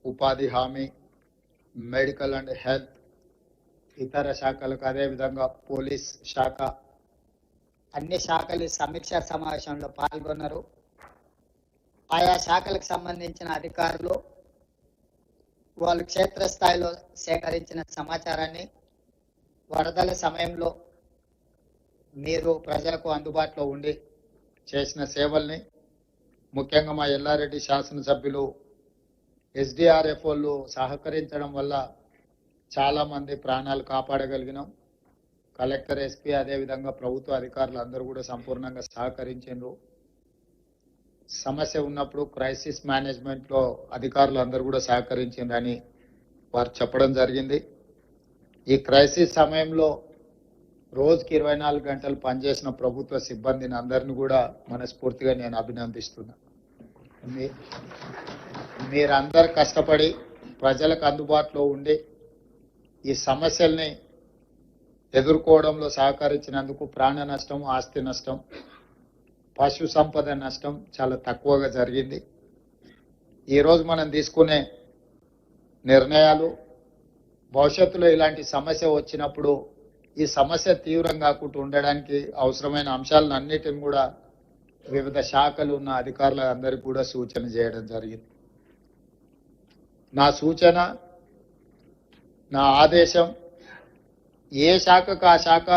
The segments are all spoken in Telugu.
ఉపాధి హామీ, మెడికల్ అండ్ హెల్త్, ఇతర శాఖలకు అదేవిధంగా పోలీస్ శాఖ అన్ని శాఖలు సమీక్షా సమావేశంలో పాల్గొన్నారు. ఆయా శాఖలకు సంబంధించిన అధికారులు వాళ్ళు క్షేత్రస్థాయిలో సేకరించిన సమాచారాన్ని వరదల సమయంలో మీరు ప్రజలకు అందుబాటులో ఉండి చేసిన సేవల్ని, ముఖ్యంగా మా ఎల్లారెడ్డి శాసనసభ్యులు ఎస్డిఆర్ఎఫ్ వాళ్ళు సహకరించడం వల్ల చాలామంది ప్రాణాలు కాపాడగలిగినాం. కలెక్టర్, ఎస్పీ అదేవిధంగా ప్రభుత్వ అధికారులు అందరూ కూడా సంపూర్ణంగా సహకరించారు. సమస్య ఉన్నప్పుడు క్రైసిస్ మేనేజ్మెంట్లో అధికారులు అందరూ కూడా సహకరించిందని వారు చెప్పడం జరిగింది. ఈ క్రైసిస్ సమయంలో రోజుకి 24 గంటలు పనిచేసిన ప్రభుత్వ సిబ్బందిని అందరిని కూడా మనస్ఫూర్తిగా నేను అభినందిస్తున్నా. మీరందరు కష్టపడి ప్రజలకు అందుబాటులో ఉండి ఈ సమస్యల్ని ఎదుర్కోవడంలో సహకరించినందుకు ప్రాణ నష్టం, ఆస్తి నష్టం, పశు సంపద నష్టం చాలా తక్కువగా జరిగింది. ఈరోజు మనం తీసుకునే నిర్ణయాలు భవిష్యత్తులో ఇలాంటి సమస్య వచ్చినప్పుడు ఈ సమస్య తీవ్రం కాకుండా ఉండడానికి అవసరమైన అంశాలను అన్నిటిని కూడా వివిధ శాఖలు ఉన్న అధికారులందరికీ కూడా సూచన చేయడం జరిగింది. నా సూచన, నా ఆదేశం, ఏ శాఖకు ఆ శాఖ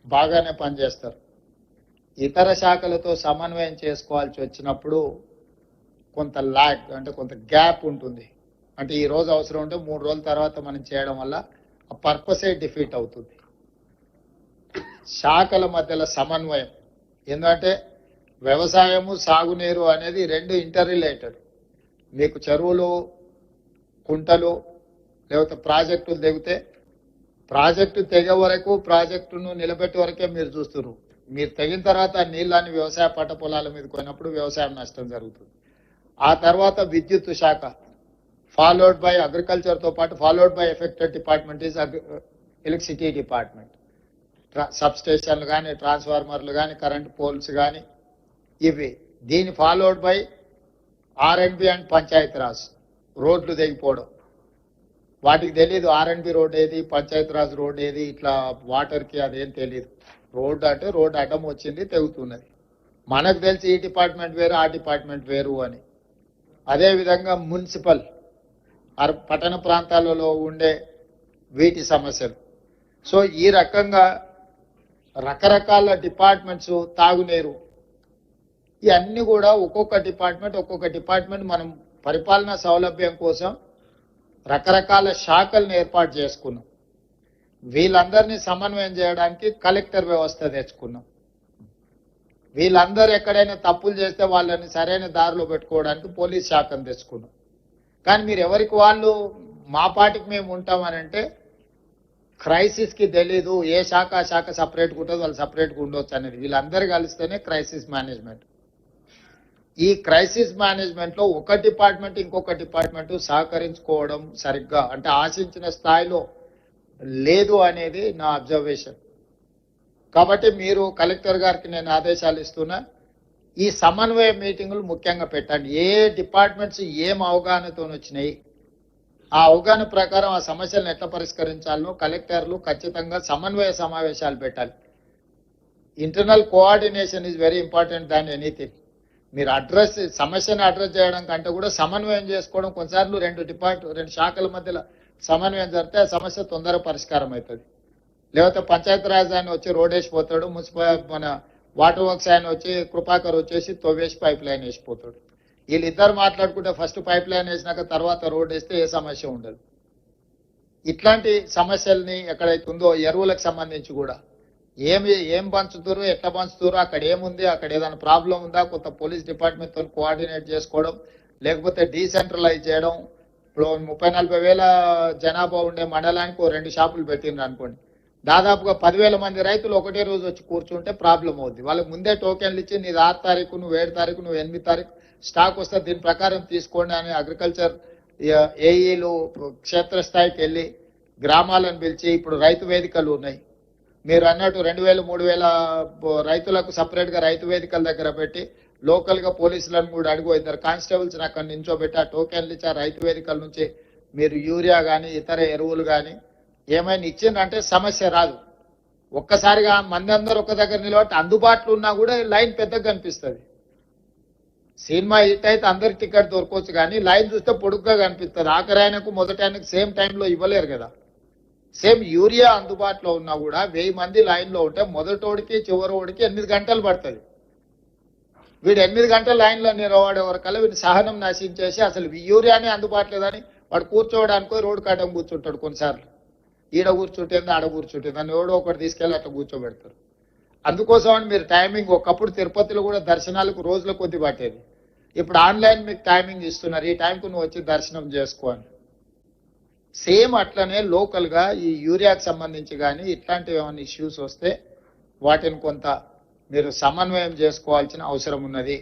బాగానే పనిచేస్తారు. ఇతర శాఖలతో సమన్వయం చేసుకోవాల్సి వచ్చినప్పుడు కొంత ల్యాగ్, అంటే కొంత గ్యాప్ ఉంటుంది. అంటే ఈ రోజు అవసరం ఉంటే 3 రోజుల తర్వాత మనం చేయడం వల్ల ఆ పర్పసే డిఫీట్ అవుతుంది. శాఖల మధ్యలో సమన్వయం, ఎందుకంటే వ్యవసాయము, సాగునీరు అనేది రెండు ఇంటర్ రిలేటెడ్. మీకు చెరువులు, కుంటలు లేకపోతే ప్రాజెక్టులు తెగితే ప్రాజెక్టు తెగే వరకు, ప్రాజెక్టును నిలబెట్టే వరకే మీరు చూస్తున్నారు. మీరు తెగిన తర్వాత నీళ్ళని వ్యవసాయ పంట పొలాల మీద పోయినప్పుడు వ్యవసాయం నష్టం జరుగుతుంది. ఆ తర్వాత విద్యుత్ శాఖ, ఫాలోడ్ బై అగ్రికల్చర్తో పాటు followed by affected department is electricity department. Sub స్టేషన్లు కానీ, ట్రాన్స్ఫార్మర్లు కానీ, కరెంట్ పోల్స్ కానీ, ఇవి. దీని ఫాలోడ్ బై ఆర్ఎండ్బి అండ్ పంచాయతీరాజ్, రోడ్లు తెగిపోవడం. వాటికి తెలియదు ఆర్ఎండ్బి రోడ్ ఏది, పంచాయతీరాజ్ రోడ్ ఏది, ఇట్లా వాటర్కి అదేం తెలియదు. రోడ్డు అంటే రోడ్డు అడ్డం వచ్చింది, తెగుతున్నది. మనకు తెలిసి ఈ డిపార్ట్మెంట్ వేరు, ఆ డిపార్ట్మెంట్ వేరు అని. అదేవిధంగా మున్సిపల్, పట్టణ ప్రాంతాలలో ఉండే వీటి సమస్యలు. సో ఈ రకంగా రకరకాల డిపార్ట్మెంట్స్, తాగునీరు, ఇవన్నీ కూడా ఒక్కొక్క డిపార్ట్మెంట్ మనం పరిపాలనా సౌలభ్యం కోసం రకరకాల శాఖలను ఏర్పాటు చేసుకున్నాం. వీళ్ళందరినీ సమన్వయం చేయడానికి కలెక్టర్ వ్యవస్థ తెచ్చుకున్నాం. వీళ్ళందరూ ఎక్కడైనా తప్పులు చేస్తే వాళ్ళని సరైన దారిలో పెట్టుకోవడానికి పోలీస్ శాఖను తెచ్చుకున్నాం. కానీ మీరు ఎవరికి వాళ్ళు మా పాటికి మేము ఉంటామని అంటే క్రైసిస్కి తెలీదు, ఏ శాఖ ఆ శాఖ సపరేట్గా ఉంటుంది, వాళ్ళు సపరేట్గా ఉండొచ్చు అనేది. వీళ్ళందరూ కలిస్తేనే క్రైసిస్ మేనేజ్మెంట్. ఈ క్రైసిస్ మేనేజ్మెంట్లో ఒక డిపార్ట్మెంట్ ఇంకొక డిపార్ట్మెంట్ సహకరించుకోవడం సరిగ్గా, అంటే ఆశించిన స్థాయిలో లేదు అనేది నా అబ్జర్వేషన్. కాబట్టి మీరు కలెక్టర్ గారికి నేను ఆదేశాలు ఇస్తున్నా, ఈ సమన్వయ మీటింగులు ముఖ్యంగా పెట్టండి. ఏ డిపార్ట్మెంట్స్ ఏం అవగాహనతో వచ్చినాయి, ఆ అవగాహన ప్రకారం ఆ సమస్యలను ఎట్లా పరిష్కరించాలో కలెక్టర్లు ఖచ్చితంగా సమన్వయ సమావేశాలు పెట్టాలి. Internal coordination is very important than anything. మీరు సమస్యను అడ్రస్ చేయడం కంటే కూడా సమన్వయం చేసుకోవడం. కొన్నిసార్లు రెండు శాఖల మధ్యలో సమన్వయం జరిగితే ఆ సమస్య తొందరగా పరిష్కారం అవుతుంది. లేకపోతే పంచాయతీరాజ్ ఆయన వచ్చి రోడ్ వేసిపోతాడు, మన వాటర్ వర్క్స్ ఆయన వచ్చి కృపాకర్ వచ్చేసి తవ్వేసి పైప్ లైన్ వేసిపోతాడు. వీళ్ళిద్దరు మాట్లాడుకుంటే ఫస్ట్ పైప్ లైన్ వేసినాక తర్వాత రోడ్ వేస్తే ఏ సమస్య ఉండదు. ఇట్లాంటి సమస్యల్ని ఎక్కడైతే ఉందో, ఎరువులకు సంబంధించి కూడా ఏం పంచుతారు, ఎట్లా పంచుతారు, అక్కడ ఏముంది, అక్కడ ఏదైనా ప్రాబ్లం ఉందా, కొత్త పోలీస్ డిపార్ట్మెంట్తో కోఆర్డినేట్ చేసుకోవడం, లేకపోతే డీసెంట్రలైజ్ చేయడం. ఇప్పుడు 30-40 వేల జనాభా ఉండే మండలానికి 2 షాపులు పెట్టిండ్రు అనుకోండి, దాదాపుగా 10,000 మంది రైతులు ఒకటే రోజు వచ్చి కూర్చుంటే ప్రాబ్లం అవుద్ది. వాళ్ళకి ముందే టోకెన్లు ఇచ్చి నీది 6 తారీఖు, నువ్వు 7 తారీఖు, నువ్వు 8 తారీఖు స్టాక్ వస్తే దీని ప్రకారం తీసుకోండి అని అగ్రికల్చర్ ఏఈలు క్షేత్రస్థాయికి వెళ్ళి గ్రామాలను పిలిచి, ఇప్పుడు రైతు వేదికలు ఉన్నాయి, మీరు అన్నట్టు 2,000-3,000 రైతులకు సపరేట్గా రైతు వేదికల దగ్గర పెట్టి లోకల్ గా పోలీసులను కూడా అడుగు, ఇద్దరు కానిస్టేబుల్స్ అక్కడ నించోబెట్టి ఆ టోకెన్లు ఇచ్చి ఆ రైతు వేదికల నుంచి మీరు యూరియా కానీ ఇతర ఎరువులు కానీ ఏమైనా ఇచ్చిందంటే సమస్య రాదు. ఒక్కసారిగా మంది అందరూ ఒక దగ్గర నిలబట్టి అందుబాటులో ఉన్నా కూడా లైన్ పెద్దగా కనిపిస్తుంది. సినిమా హిట్ అయితే అందరికి టికెట్ దొరకవచ్చు, కానీ లైన్ చూస్తే పొడుగ్గా కనిపిస్తుంది. ఆఖరి ఆయనకు మొదటి ఆయనకు సేమ్ టైంలో ఇవ్వలేరు కదా. సేమ్ యూరియా అందుబాటులో ఉన్నా కూడా 1000 మంది లైన్లో ఉంటే మొదటోడికి చివరోడికి 8 గంటలు పడుతుంది. వీడు 8 గంటల లైన్లో నిలబడే వరకల్లా వీడిని సహనం నశించేసి అసలు యూరియానే అందుబాటులేదని వాడు కూర్చోవడానికి రోడ్డు కట్టం కూర్చుంటాడు. కొన్నిసార్లు ఈడ కూర్చుంటుంది ఆడ కూర్చుంటుంది అని ఎవడో ఒకటి తీసుకెళ్ళి అట్లా కూర్చోబెడతారు. అందుకోసం అని మీరు టైమింగ్, ఒకప్పుడు తిరుపతిలో కూడా దర్శనాలకు రోజుల కొద్ది పట్టేది, ఇప్పుడు ఆన్లైన్ మీకు టైమింగ్ ఇస్తున్నారు, ఈ టైంకు నువ్వు వచ్చి దర్శనం చేసుకో అని. సేమ్ అట్లనే లోకల్ గా ఈ యూరియాకి సంబంధించి కానీ ఇట్లాంటివి ఏమైనా ఇష్యూస్ వస్తే వాటిని కొంత మీరు సమన్వయం చేసుకోవాల్సిన అవసరం ఉన్నది.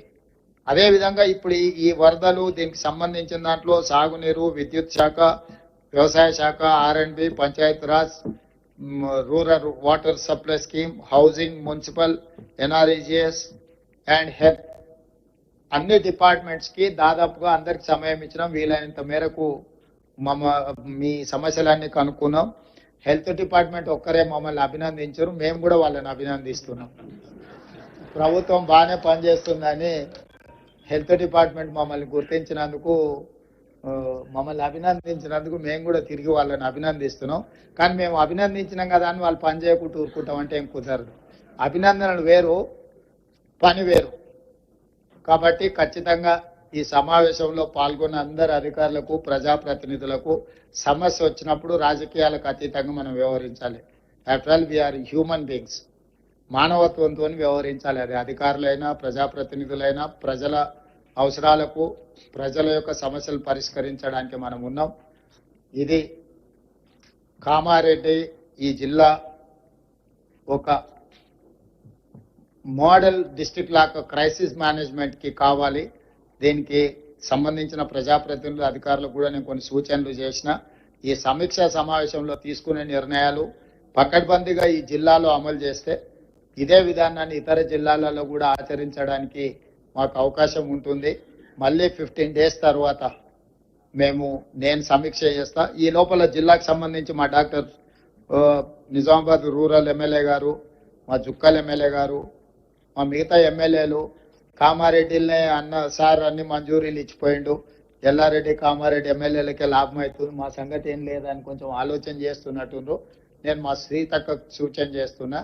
అదేవిధంగా ఇప్పుడు ఈ వరదలు దీనికి సంబంధించిన దాంట్లో సాగునీరు, విద్యుత్ శాఖ, వ్యవసాయ శాఖ, R&B, Panchayati Raj, rural water supply scheme, housing, municipal, NREGS and health అన్ని డిపార్ట్మెంట్స్ కి దాదాపుగా అందరికి సమయం ఇచ్చినాం. వీలైనంత మేరకు మీ సమస్యలన్నీ కనుక్కున్నాం. హెల్త్ డిపార్ట్మెంట్ ఒక్కరే మమ్మల్ని అభినందించారు, మేము కూడా వాళ్ళని అభినందిస్తున్నాం. ప్రభుత్వం బాగానే పనిచేస్తుందని హెల్త్ డిపార్ట్మెంట్ మమ్మల్ని గుర్తించినందుకు, మమ్మల్ని అభినందించినందుకు మేము కూడా తిరిగి వాళ్ళని అభినందిస్తున్నాం. కానీ మేము అభినందించినాం కదా అని వాళ్ళు పని చేయకుండా ఊరుకుంటాం అంటే ఏం కుదరదు. అభినందనలు వేరు, పని వేరు. కాబట్టి ఖచ్చితంగా ఈ సమావేశంలో పాల్గొన్న అందరు అధికారులకు, ప్రజాప్రతినిధులకు సమస్య వచ్చినప్పుడు రాజకీయాలకు అతీతంగా మనం వ్యవహరించాలి. After all we are human beings, మానవత్వంతో వ్యవహరించాలి. అది అధికారులైనా ప్రజాప్రతినిధులైనా ప్రజల అవసరాలకు, ప్రజల యొక్క సమస్యలు పరిష్కరించడానికి మనం ఉన్నాం. ఇది కామారెడ్డి ఈ జిల్లా ఒక మోడల్ డిస్ట్రిక్ట్ లాగా క్రైసిస్ మేనేజ్మెంట్ కి కావాలి. దీనికి సంబంధించిన ప్రజాప్రతినిధులు, అధికారులకు కూడా నేను కొన్ని సూచనలు చేసిన. ఈ సమీక్షా సమావేశంలో తీసుకునే నిర్ణయాలు పకడ్బందీగా ఈ జిల్లాలో అమలు చేస్తే ఇదే విధానాన్ని ఇతర జిల్లాలలో కూడా ఆచరించడానికి మాకు అవకాశం ఉంటుంది. మళ్ళీ 15 days తర్వాత నేను సమీక్ష చేస్తా. ఈ లోపల జిల్లాకు సంబంధించి మా డాక్టర్ నిజామాబాద్ రూరల్ ఎమ్మెల్యే గారు, మా జుక్కల్ ఎమ్మెల్యే గారు, మా మిగతా ఎమ్మెల్యేలు కామారెడ్డిలనే అన్న సార్ అన్ని మంజూరీలు ఇచ్చిపోయిండు, ఎల్లారెడ్డి కామారెడ్డి ఎమ్మెల్యేలకే లాభం అవుతుంది, మా సంగతి ఏం లేదని కొంచెం ఆలోచన చేస్తున్నట్టు నేను మా శ్రీతక్క సూచన చేస్తున్నా.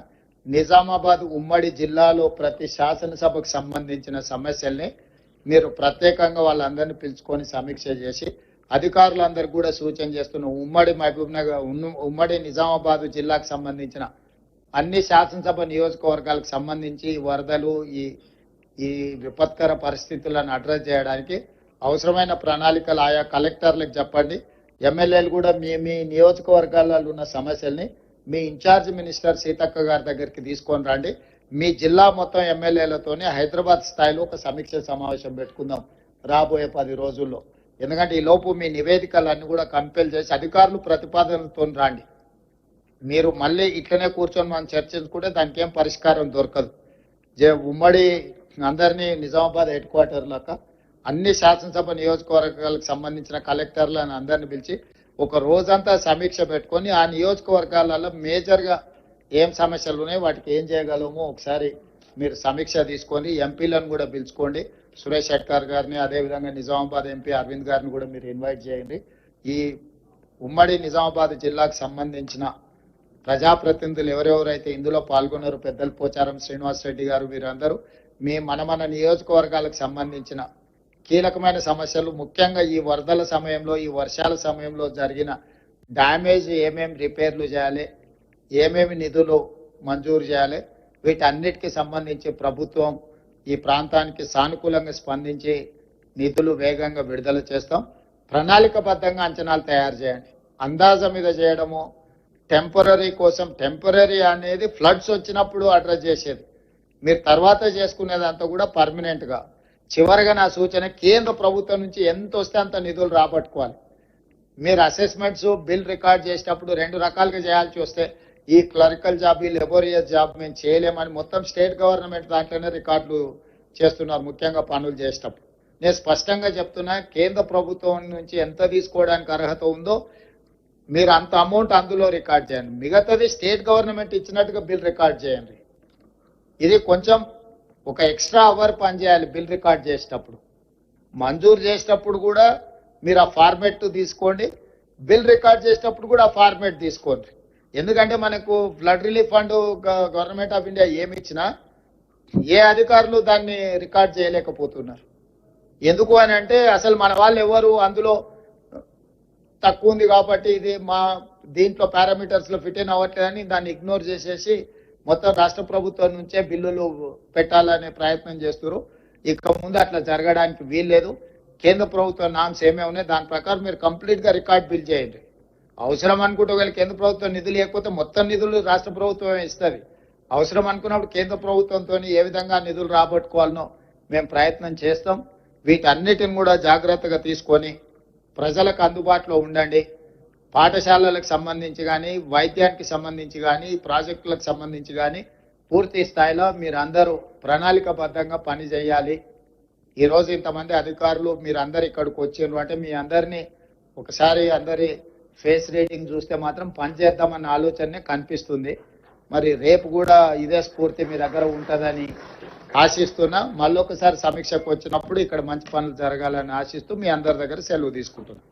నిజామాబాద్ ఉమ్మడి జిల్లాలో ప్రతి శాసనసభకు సంబంధించిన సమస్యల్ని మీరు ప్రత్యేకంగా వాళ్ళందరినీ పిలుచుకొని సమీక్ష చేసి అధికారులందరికీ కూడా సూచన చేస్తున్న ఉమ్మడి మహబూబ్నగర్, ఉమ్మడి నిజామాబాద్ జిల్లాకు సంబంధించిన అన్ని శాసనసభ నియోజకవర్గాలకు సంబంధించి వరదలు, ఈ విపత్కర పరిస్థితులను అడ్రస్ చేయడానికి అవసరమైన ప్రణాళికలు ఆయా కలెక్టర్లకు చెప్పండి. ఎమ్మెల్యేలు కూడా మీ నియోజకవర్గాలలో ఉన్న సమస్యల్ని మీ ఇన్ఛార్జ్ మినిస్టర్ సీతక్క గారి దగ్గరికి తీసుకొని రండి. మీ జిల్లా మొత్తం ఎమ్మెల్యేలతోనే హైదరాబాద్ స్థాయిలో ఒక సమీక్ష సమావేశం పెట్టుకుందాం రాబోయే 10 రోజుల్లో. ఎందుకంటే ఈ లోపు మీ నివేదికలన్నీ కూడా కంపెల్ చేసి అధికారులు ప్రతిపాదనలతో రండి. మీరు మళ్ళీ ఇట్లనే కూర్చొని మనం చర్చించుకుంటే దానికి ఏం పరిష్కారం దొరకదు. ఉమ్మడి అందరినీ నిజామాబాద్ హెడ్ క్వార్టర్ లాగా అన్ని శాసనసభ నియోజకవర్గాలకు సంబంధించిన కలెక్టర్లను అందరిని పిలిచి ఒక రోజంతా సమీక్ష పెట్టుకొని ఆ నియోజకవర్గాలలో మేజర్గా ఏం సమస్యలు ఉన్నాయి, వాటికి ఏం చేయగలమో ఒకసారి మీరు సమీక్ష తీసుకొని ఎంపీలను కూడా పిలుచుకోండి. సురేష్ షెట్కర్ గారిని, అదేవిధంగా నిజామాబాద్ ఎంపీ అరవింద్ గారిని కూడా మీరు ఇన్వైట్ చేయండి. ఈ ఉమ్మడి నిజామాబాద్ జిల్లాకు సంబంధించిన ప్రజాప్రతినిధులు ఎవరెవరైతే ఇందులో పాల్గొన్నారో, పెద్దలు పోచారం శ్రీనివాస్ రెడ్డి గారు, వీరందరూ మన నియోజకవర్గాలకు సంబంధించిన కీలకమైన సమస్యలు, ముఖ్యంగా ఈ వరదల సమయంలో, ఈ వర్షాల సమయంలో జరిగిన డ్యామేజ్ ఏమేమి రిపేర్లు చేయాలి, ఏమేమి నిధులు మంజూరు చేయాలి, వీటన్నిటికీ సంబంధించి ప్రభుత్వం ఈ ప్రాంతానికి సానుకూలంగా స్పందించి నిధులు వేగంగా విడుదల చేస్తాం. ప్రణాళికబద్ధంగా అంచనాలు తయారు చేయండి. అందాజ మీద చేయడము టెంపరీ కోసం, టెంపరీ అనేది ఫ్లడ్స్ వచ్చినప్పుడు అడ్రస్ చేసేది, మీరు తర్వాత చేసుకునేదంతా కూడా పర్మనెంట్గా. చివరిగా నా సూచన, కేంద్ర ప్రభుత్వం నుంచి ఎంత వస్తే అంత నిధులు రాబట్టుకోవాలి. మీరు అసెస్మెంట్స్ బిల్ రికార్డ్ చేసేటప్పుడు 2 రకాలుగా చేయాల్సి వస్తే ఈ క్లరికల్ జాబ్, ఈ లెబోరియస్ జాబ్ మేము చేయలేమని మొత్తం స్టేట్ గవర్నమెంట్ దాంట్లోనే రికార్డులు చేస్తున్నారు, ముఖ్యంగా పనులు చేసేటప్పుడు. నేను స్పష్టంగా చెప్తున్నా, కేంద్ర ప్రభుత్వం నుంచి ఎంత తీసుకోవడానికి అర్హత ఉందో మీరు అంత అమౌంట్ అందులో రికార్డ్ చేయండి. మిగతాది స్టేట్ గవర్నమెంట్ ఇచ్చినట్టుగా బిల్ రికార్డ్ చేయండి. ఇది కొంచెం ఒక ఎక్స్ట్రా అవర్ పనిచేయాలి బిల్ రికార్డ్ చేసేటప్పుడు. మంజూరు చేసేటప్పుడు కూడా మీరు ఆ ఫార్మేట్ తీసుకోండి, బిల్ రికార్డ్ చేసేటప్పుడు కూడా ఆ ఫార్మేట్ తీసుకోండి. ఎందుకంటే మనకు flood relief fund government of India ఏమి ఇచ్చినా ఏ అధికారులు దాన్ని రికార్డ్ చేయలేకపోతున్నారు. ఎందుకు అని అంటే అసలు మన వాళ్ళు ఎవరు అందులో తక్కువ ఉంది కాబట్టి ఇది మా దీంట్లో పారామీటర్స్ లో ఫిట్ ఇన్ అవ్వట్లేదని దాన్ని ఇగ్నోర్ చేసేసి మొత్తం రాష్ట్ర ప్రభుత్వం నుంచే బిల్లులు పెట్టాలనే ప్రయత్నం చేస్తారు. ఇక ముందు అట్లా జరగడానికి వీల్లేదు. కేంద్ర ప్రభుత్వ నామ్స్ ఏమేమి ఉన్నాయి దాని ప్రకారం మీరు కంప్లీట్ గా రికార్డ్ బిల్ చేయండి. అవసరం అనుకుంటే ఒకవేళ కేంద్ర ప్రభుత్వం నిధులు లేకపోతే మొత్తం నిధులు రాష్ట్ర ప్రభుత్వమే ఇస్తుంది. అవసరం అనుకున్నప్పుడు కేంద్ర ప్రభుత్వంతో ఏ విధంగా నిధులు రాబట్టుకోవాలనో మేము ప్రయత్నం చేస్తాం. వీటన్నిటిని కూడా జాగ్రత్తగా తీసుకొని ప్రజలకు అందుబాటులో ఉండండి. పాఠశాలలకు సంబంధించి కానీ, వైద్యానికి సంబంధించి కానీ, ప్రాజెక్టులకు సంబంధించి కానీ పూర్తి స్థాయిలో మీరు అందరూ ప్రణాళికబద్ధంగా పని చేయాలి. ఈరోజు ఇంతమంది అధికారులు మీరు అందరు ఇక్కడికి వచ్చిండ్రు అంటే మీ అందరినీ ఒకసారి అందరి ఫేస్ రీడింగ్ చూస్తే మాత్రం పని చేద్దామన్న ఆలోచనే కనిపిస్తుంది. మరి రేపు కూడా ఇదే స్ఫూర్తి మీ దగ్గర ఉంటుందని ఆశిస్తున్నా. మళ్ళొకసారి సమీక్షకు వచ్చినప్పుడు ఇక్కడ మంచి పనులు జరగాలని ఆశిస్తూ మీ అందరి దగ్గర సెలవు తీసుకుంటున్నా.